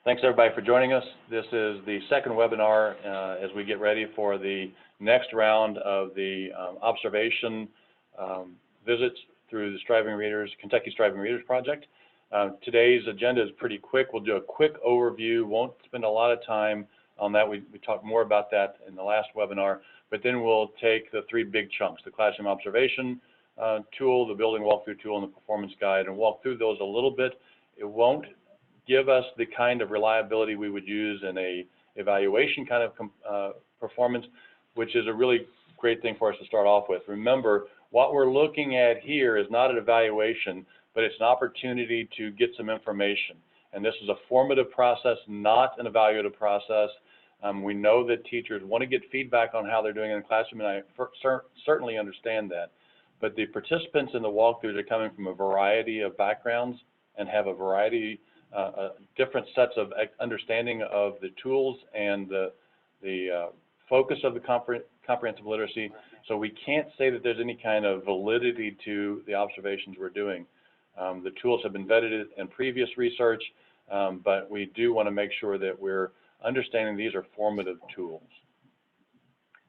Thanks everybody for joining us. This is the second webinar as we get ready for the next round of the observation visits through the Kentucky Striving Readers Project. Today's agenda is pretty quick. We'll do a quick overview, won't spend a lot of time on that. We talked more about that in the last webinar, but then we'll take the three big chunks, the classroom observation tool, the building walkthrough tool, and the performance guide, and walk through those a little bit. It won't give us the kind of reliability we would use in a evaluation kind of performance, which is a really great thing for us to start off with. Remember, what we're looking at here is not an evaluation, but it's an opportunity to get some information. And this is a formative process, not an evaluative process. We know that teachers want to get feedback on how they're doing in the classroom, and I certainly understand that. But the participants in the walkthroughs are coming from a variety of backgrounds and have a variety different sets of understanding of the tools and the focus of the comprehensive literacy. So we can't say that there's any kind of validity to the observations we're doing. The tools have been vetted in previous research, but we do want to make sure that we're understanding these are formative tools.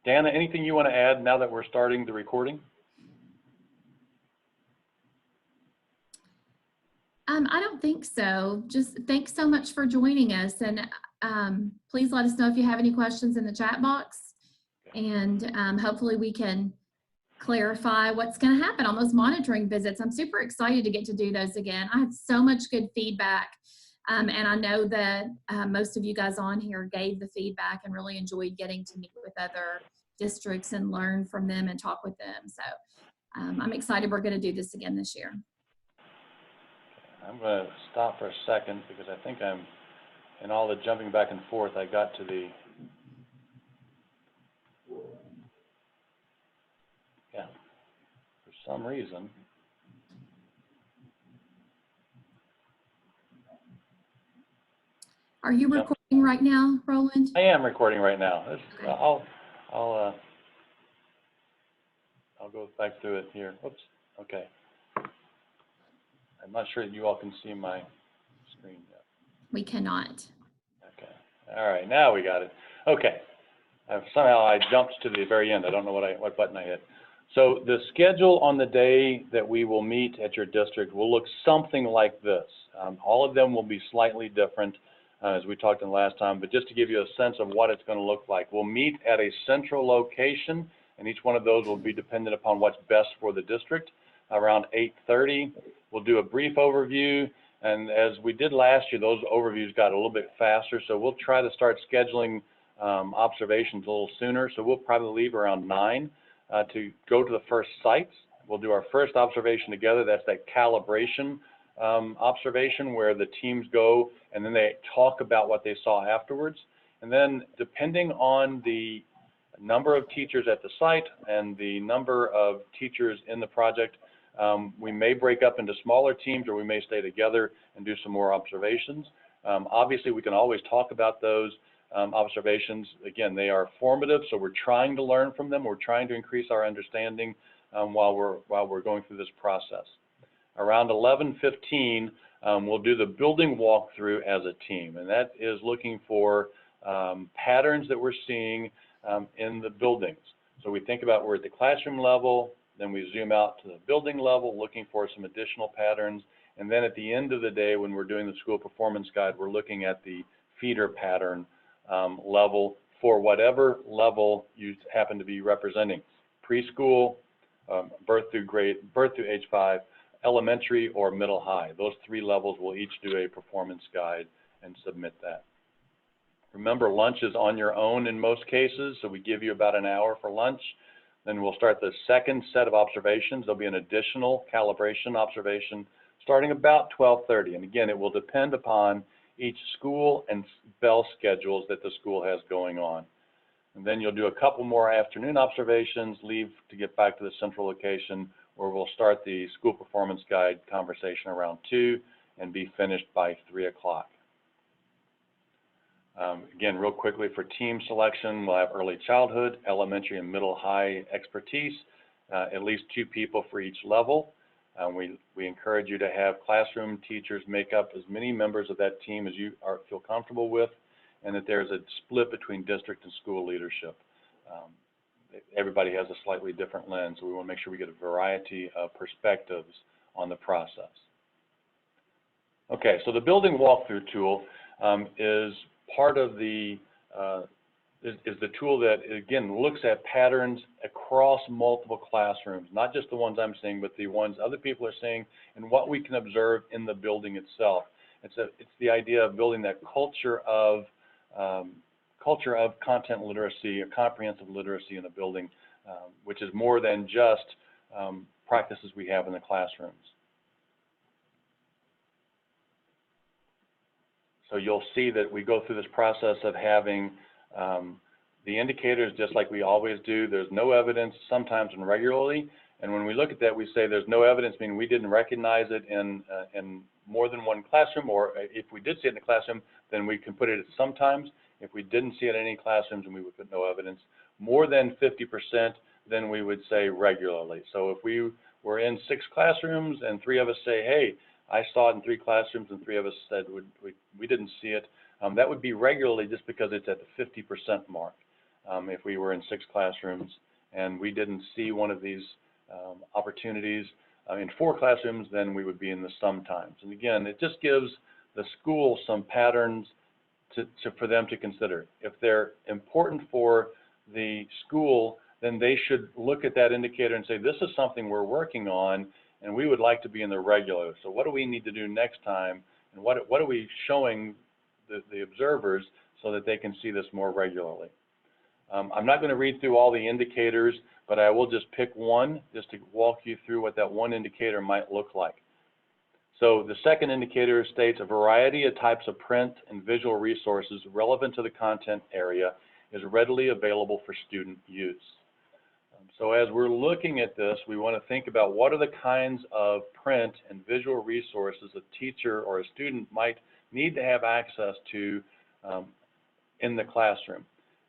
Dana, anything you want to add now that we're starting the recording? I don't think so. Just thanks so much for joining us, and please let us know if you have any questions in the chat box, and hopefully we can clarify what's going to happen on those monitoring visits. I'm super excited to get to do those again. I had so much good feedback, and I know that most of you guys on here gave the feedback and really enjoyed getting to meet with other districts and learn from them and talk with them. So I'm excited we're going to do this again this year. I'm going to stop for a second because I think I'm, in all the jumping back and forth, I got to the, for some reason. Are you recording right now, Roland? I am recording right now. Okay. I'll go back through it here. Whoops. Okay. I'm not sure that you all can see my screen yet. We cannot. Okay. All right. Now we got it. Okay. Somehow I jumped to the very end. I don't know what button I hit. So the schedule on the day that we will meet at your district will look something like this. All of them will be slightly different as we talked in the last time, but just to give you a sense of what it's going to look like. We'll meet at a central location, and each one of those will be dependent upon what's best for the district. Around 8:30, we'll do a brief overview, and as we did last year, those overviews got a little bit faster, so we'll try to start scheduling observations a little sooner. So we'll probably leave around 9 to go to the first sites. We'll do our first observation together. That's that calibration observation where the teams go and then they talk about what they saw afterwards. And then depending on the number of teachers at the site and the number of teachers in the project, we may break up into smaller teams or we may stay together and do some more observations. Obviously, we can always talk about those observations. Again, they are formative, so we're trying to learn from them. We're trying to increase our understanding while we're going through this process. Around 11:15, we'll do the building walkthrough as a team, and that is looking for patterns that we're seeing in the buildings. So we think about we're at the classroom level, then we zoom out to the building level, looking for some additional patterns, and then at the end of the day, when we're doing the school performance guide, we're looking at the feeder pattern level for whatever level you happen to be representing: preschool, birth through age 5, elementary, or middle high. Those 3 levels will each do a performance guide and submit that. Remember, lunch is on your own in most cases, so we give you about an hour for lunch. Then we'll start the second set of observations. There'll be an additional calibration observation starting about 12:30. And again, it will depend upon each school and bell schedules that the school has going on. And then you'll do a couple more afternoon observations, leave to get back to the central location where we'll start the school performance guide conversation around 2 and be finished by 3 o'clock. Again, real quickly for team selection, we'll have early childhood, elementary and middle high expertise, at least 2 people for each level. We encourage you to have classroom teachers make up as many members of that team as you feel comfortable with, and that there's a split between district and school leadership. Everybody has a slightly different lens, so we want to make sure we get a variety of perspectives on the process. Okay, so the building walkthrough tool is part of the is the tool that, again, looks at patterns across multiple classrooms, not just the ones I'm seeing, but the ones other people are seeing, and what we can observe in the building itself. It's the idea of building that culture of content literacy, or comprehensive literacy in a building, which is more than just practices we have in the classrooms. So you'll see that we go through this process of having the indicators just like we always do. There's no evidence, sometimes and regularly. And when we look at that, we say there's no evidence, meaning we didn't recognize it in more than one classroom, or if we did see it in the classroom, then we can put it at sometimes. If we didn't see it in any classrooms, then we would put no evidence. More than 50%, then we would say regularly. So if we were in 6 classrooms and 3 of us say, hey, I saw it in 3 classrooms, and 3 of us said we didn't see it, that would be regularly, just because it's at the 50% mark. If we were in 6 classrooms and we didn't see one of these opportunities in 4 classrooms, then we would be in the sometimes. And again, it just gives the school some patterns for them to consider. If they're important for the school, then they should look at that indicator and say, this is something we're working on, and we would like to be in the regular. So what do we need to do next time, and what are we showing the observers so that they can see this more regularly? I'm not going to read through all the indicators, but I will just pick one just to walk you through what that one indicator might look like. So the second indicator states a variety of types of print and visual resources relevant to the content area is readily available for student use. So as we're looking at this, we want to think about what are the kinds of print and visual resources a teacher or a student might need to have access to in the classroom.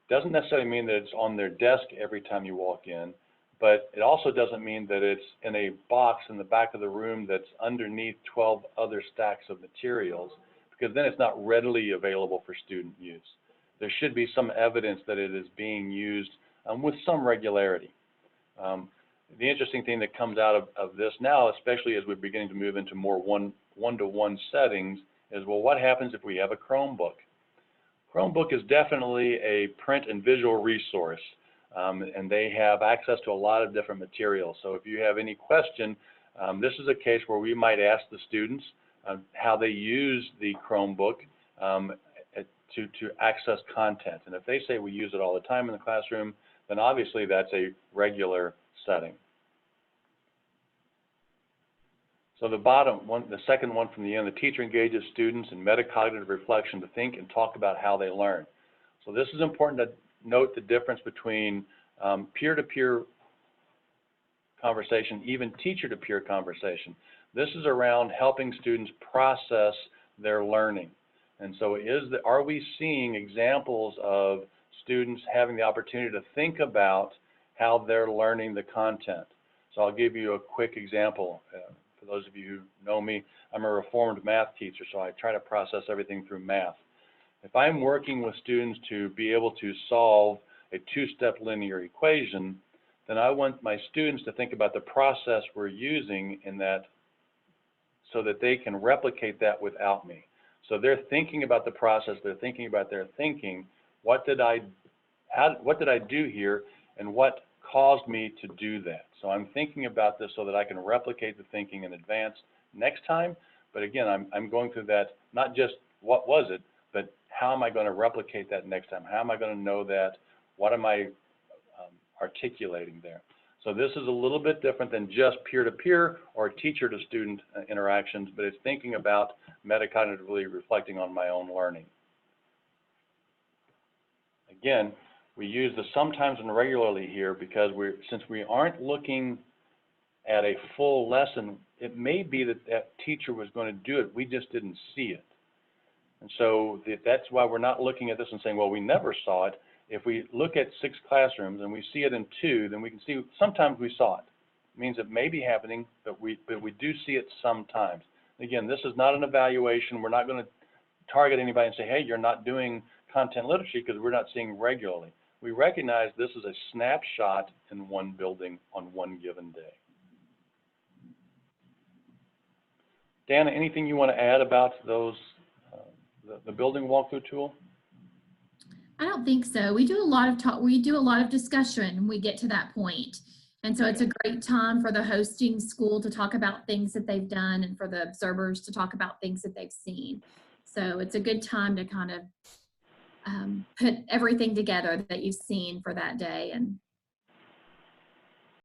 Doesn't necessarily mean that it's on their desk every time you walk in, but it also doesn't mean that it's in a box in the back of the room that's underneath 12 other stacks of materials, because then it's not readily available for student use. There should be some evidence that it is being used with some regularity. The interesting thing that comes out of this now, especially as we're beginning to move into more one-to-one settings, is, well, what happens if we have a Chromebook? Chromebook is definitely a print and visual resource, and they have access to a lot of different materials. So if you have any question, this is a case where we might ask the students how they use the Chromebook to access content. And if they say we use it all the time in the classroom, then obviously that's a regular setting. So the bottom one, the second one from the end, the teacher engages students in metacognitive reflection to think and talk about how they learn. So this is important to note the difference between peer-to-peer conversation, even teacher-to-peer conversation. This is around helping students process their learning. And so are we seeing examples of students having the opportunity to think about how they're learning the content? So I'll give you a quick example. For those of you who know me, I'm a reformed math teacher, so I try to process everything through math. If I'm working with students to be able to solve a 2-step linear equation, then I want my students to think about the process we're using in that so that they can replicate that without me. So they're thinking about the process, they're thinking about their thinking, what did I do here, and what caused me to do that? So I'm thinking about this so that I can replicate the thinking in advance next time. But again, I'm going through that, not just what was it, but how am I going to replicate that next time? How am I going to know that? What am I articulating there? So this is a little bit different than just peer-to-peer or teacher-to-student interactions, but it's thinking about metacognitively reflecting on my own learning. Again, we use the sometimes and regularly here because since we aren't looking at a full lesson, it may be that that teacher was going to do it, we just didn't see it. And so that's why we're not looking at this and saying, well, we never saw it. If we look at 6 classrooms and we see it in 2, then we can see sometimes we saw it. means it may be happening, but we do see it sometimes. Again, this is not an evaluation. We're not going to target anybody and say, hey, you're not doing content literacy, because we're not seeing regularly. We recognize this is a snapshot in one building on one given day. Dana, anything you want to add about those, the building walkthrough tool? I don't think so. We do a lot of talk. We do a lot of discussion when we get to that point. And so it's a great time for the hosting school to talk about things that they've done and for the observers to talk about things that they've seen. So it's a good time to kind of put everything together that you've seen for that day and